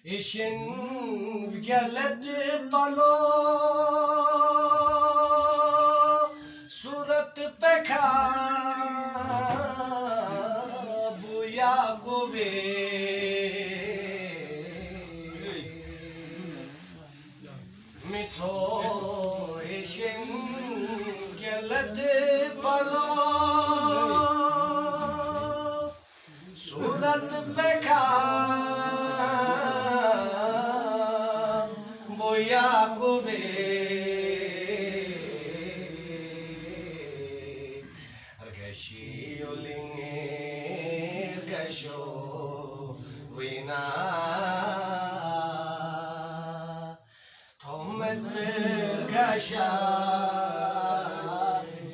İşin geldi palo surat peka bu Yakube mito işin geldi palo surat peka Yakube Argashi olinge Argasho Wina Thomet Argasha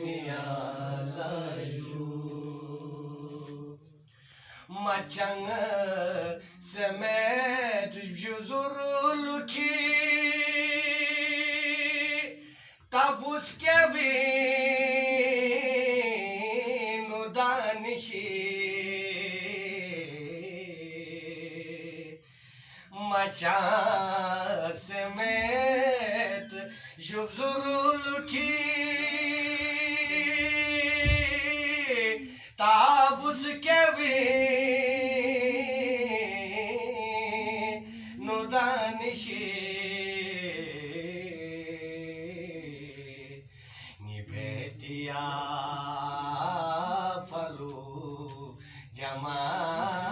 Niyalaju Machang Semet Juzuruluki Tabus kevin udanişi Maça semet jubzurul ki Tabus kevin udanişi Nibetia falu jamaat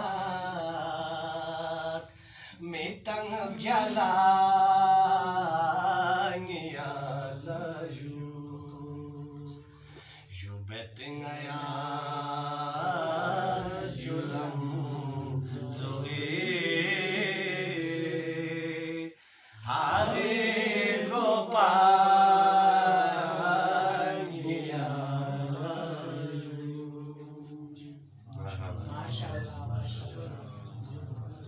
mitang byala ngiyalaju jubetingaya julam zoe Hare Gopal Maşallah.